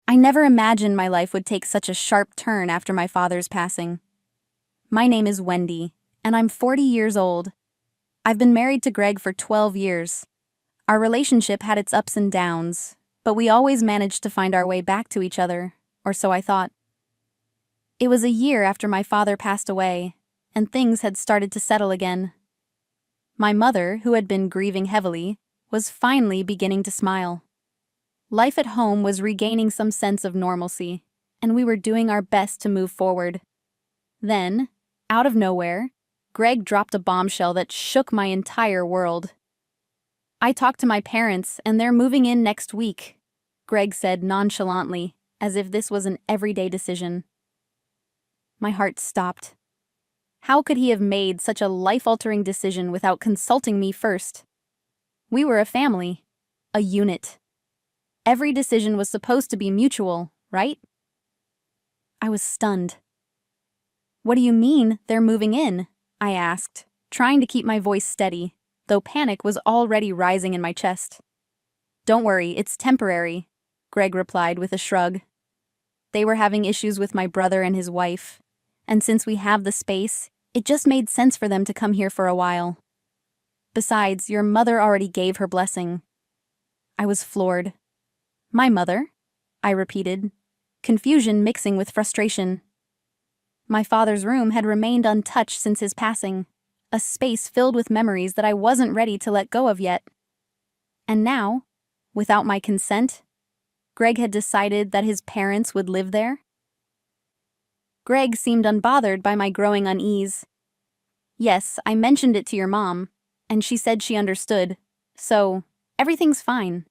I never imagined my life would take such a sharp turn after my father's passing. My name is Wendy, and I'm 40 years old. I've been married to Greg for 12 years. Our relationship had its ups and downs, but we always managed to find our way back to each other, or so I thought. It was a year after my father passed away, and things had started to settle again. My mother, who had been grieving heavily, was finally beginning to smile. Life at home was regaining some sense of normalcy, and we were doing our best to move forward. Then, out of nowhere, Greg dropped a bombshell that shook my entire world. "I talked to my parents, and they're moving in next week," Greg said nonchalantly, as if this was an everyday decision. My heart stopped. How could he have made such a life-altering decision without consulting me first? We were a family, a unit. Every decision was supposed to be mutual, right? I was stunned. "What do you mean, they're moving in?" I asked, trying to keep my voice steady, though panic was already rising in my chest. "Don't worry, it's temporary," Greg replied with a shrug. "They were having issues with my brother and his wife, and since we have the space, it just made sense for them to come here for a while. Besides, your mother already gave her blessing." I was floored. "My mother?" I repeated, confusion mixing with frustration. My father's room had remained untouched since his passing, a space filled with memories that I wasn't ready to let go of yet. And now, without my consent, Greg had decided that his parents would live there? Greg seemed unbothered by my growing unease. "Yes, I mentioned it to your mom, and she said she understood, so everything's fine."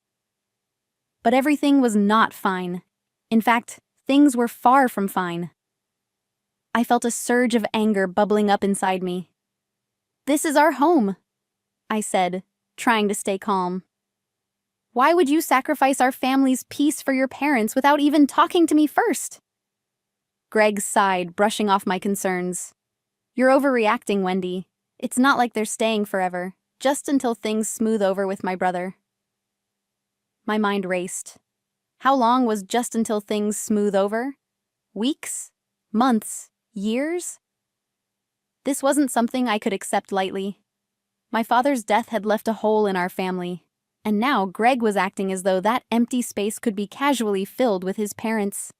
But everything was not fine. In fact, things were far from fine. I felt a surge of anger bubbling up inside me. "This is our home," I said, trying to stay calm. "Why would you sacrifice our family's peace for your parents without even talking to me first?" Greg sighed, brushing off my concerns. "You're overreacting, Wendy. It's not like they're staying forever, just until things smooth over with my brother." My mind raced. How long was just until things smooth over? Weeks? Months? Years? This wasn't something I could accept lightly. My father's death had left a hole in our family, and now Greg was acting as though that empty space could be casually filled with his parents.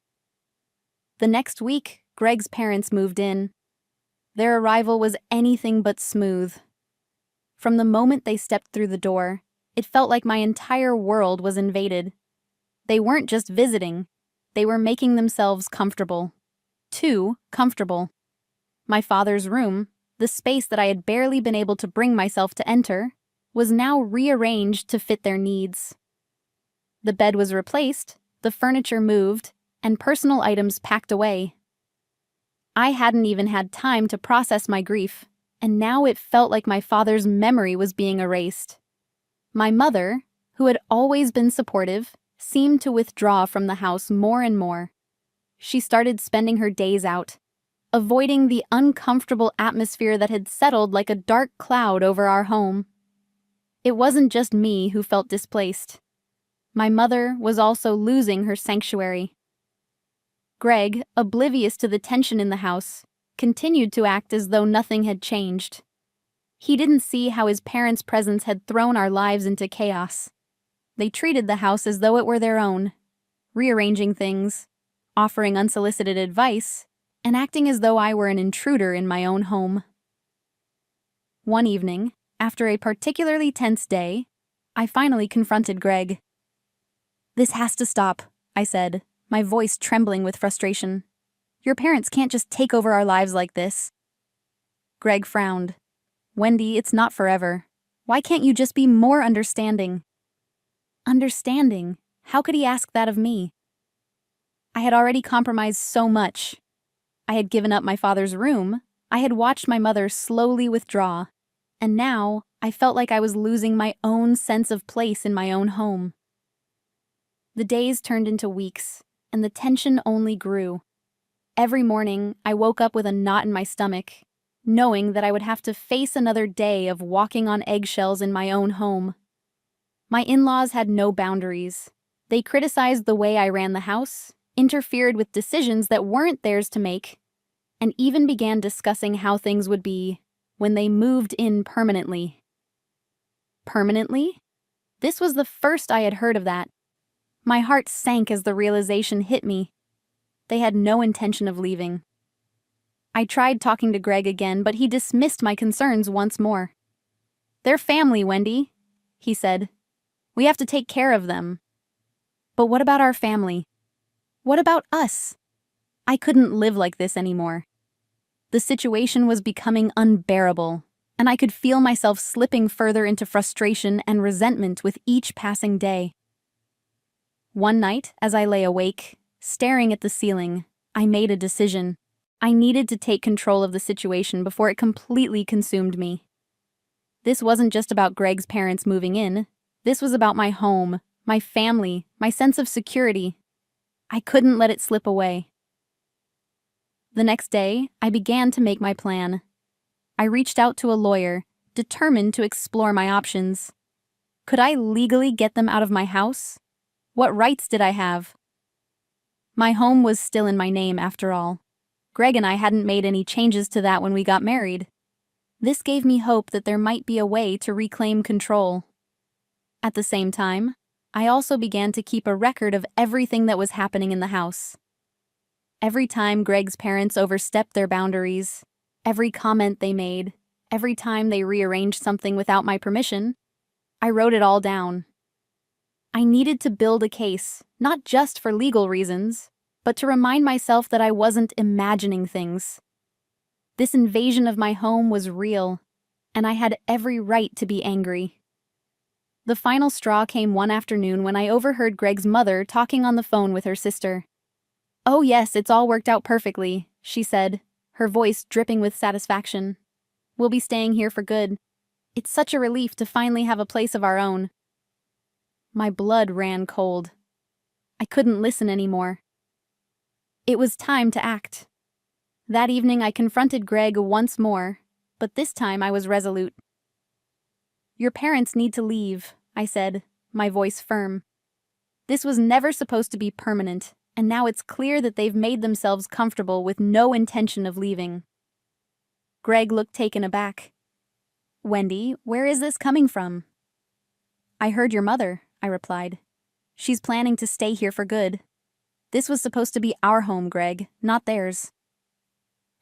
The next week, Greg's parents moved in. Their arrival was anything but smooth. From the moment they stepped through the door, it felt like my entire world was invaded. They weren't just visiting, they were making themselves comfortable. Too comfortable. My father's room, the space that I had barely been able to bring myself to enter, was now rearranged to fit their needs. The bed was replaced, the furniture moved, and personal items packed away. I hadn't even had time to process my grief, and now it felt like my father's memory was being erased. My mother, who had always been supportive, seemed to withdraw from the house more and more. She started spending her days out, avoiding the uncomfortable atmosphere that had settled like a dark cloud over our home. It wasn't just me who felt displaced. My mother was also losing her sanctuary. Greg, oblivious to the tension in the house, continued to act as though nothing had changed. He didn't see how his parents' presence had thrown our lives into chaos. They treated the house as though it were their own, rearranging things, offering unsolicited advice, and acting as though I were an intruder in my own home. One evening, after a particularly tense day, I finally confronted Greg. "This has to stop," I said, my voice trembling with frustration. "Your parents can't just take over our lives like this." Greg frowned. "Wendy, it's not forever. Why can't you just be more understanding?" Understanding? How could he ask that of me? I had already compromised so much. I had given up my father's room, I had watched my mother slowly withdraw, and now I felt like I was losing my own sense of place in my own home. The days turned into weeks, and the tension only grew. Every morning, I woke up with a knot in my stomach, knowing that I would have to face another day of walking on eggshells in my own home. My in-laws had no boundaries. They criticized the way I ran the house, interfered with decisions that weren't theirs to make, and even began discussing how things would be when they moved in permanently. Permanently? This was the first I had heard of that. My heart sank as the realization hit me. They had no intention of leaving. I tried talking to Greg again, but he dismissed my concerns once more. "They're family, Wendy," he said. "We have to take care of them." But what about our family? What about us? I couldn't live like this anymore. The situation was becoming unbearable, and I could feel myself slipping further into frustration and resentment with each passing day. One night, as I lay awake, staring at the ceiling, I made a decision. I needed to take control of the situation before it completely consumed me. This wasn't just about Greg's parents moving in. This was about my home, my family, my sense of security. I couldn't let it slip away. The next day, I began to make my plan. I reached out to a lawyer, determined to explore my options. Could I legally get them out of my house? What rights did I have? My home was still in my name, after all. Greg and I hadn't made any changes to that when we got married. This gave me hope that there might be a way to reclaim control. At the same time, I also began to keep a record of everything that was happening in the house. Every time Greg's parents overstepped their boundaries, every comment they made, every time they rearranged something without my permission, I wrote it all down. I needed to build a case, not just for legal reasons, but to remind myself that I wasn't imagining things. This invasion of my home was real, and I had every right to be angry. The final straw came one afternoon when I overheard Greg's mother talking on the phone with her sister. "Oh yes, it's all worked out perfectly," she said, her voice dripping with satisfaction. "We'll be staying here for good. It's such a relief to finally have a place of our own." My blood ran cold. I couldn't listen anymore. It was time to act. That evening I confronted Greg once more, but this time I was resolute. "Your parents need to leave," I said, my voice firm. "This was never supposed to be permanent, and now it's clear that they've made themselves comfortable with no intention of leaving." Greg looked taken aback. "Wendy, where is this coming from?" "I heard your mother," I replied. "She's planning to stay here for good. This was supposed to be our home, Greg, not theirs."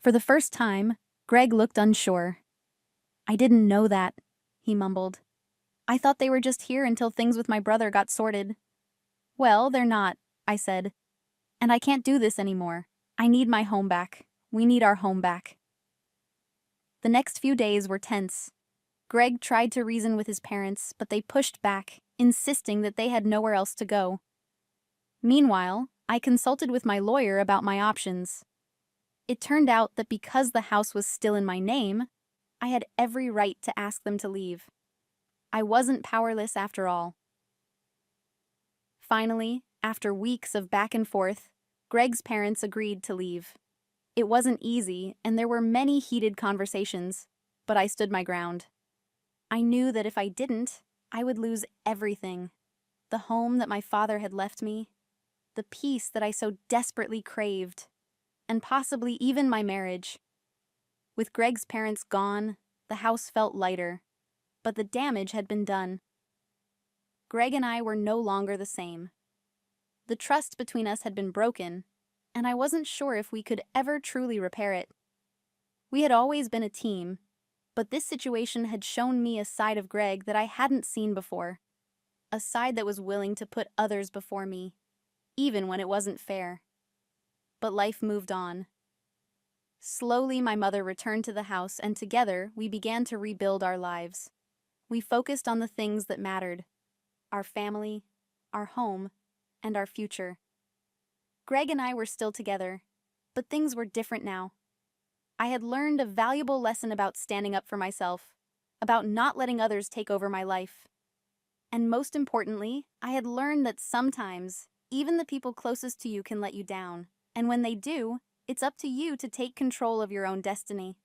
For the first time, Greg looked unsure. "I didn't know that," he mumbled. "I thought they were just here until things with my brother got sorted." "Well, they're not," I said. "And I can't do this anymore. I need my home back. We need our home back." The next few days were tense. Greg tried to reason with his parents, but they pushed back, insisting that they had nowhere else to go. Meanwhile, I consulted with my lawyer about my options. It turned out that because the house was still in my name, I had every right to ask them to leave. I wasn't powerless after all. Finally, after weeks of back and forth, Greg's parents agreed to leave. It wasn't easy, and there were many heated conversations, but I stood my ground. I knew that if I didn't, I would lose everything. The home that my father had left me, the peace that I so desperately craved, and possibly even my marriage. With Greg's parents gone, the house felt lighter, but the damage had been done. Greg and I were no longer the same. The trust between us had been broken, and I wasn't sure if we could ever truly repair it. We had always been a team, but this situation had shown me a side of Greg that I hadn't seen before, a side that was willing to put others before me, even when it wasn't fair. But life moved on. Slowly, my mother returned to the house, and together, we began to rebuild our lives. We focused on the things that mattered: our family, our home, and our future. Greg and I were still together, but things were different now. I had learned a valuable lesson about standing up for myself, about not letting others take over my life. And most importantly, I had learned that sometimes, even the people closest to you can let you down. And when they do, it's up to you to take control of your own destiny.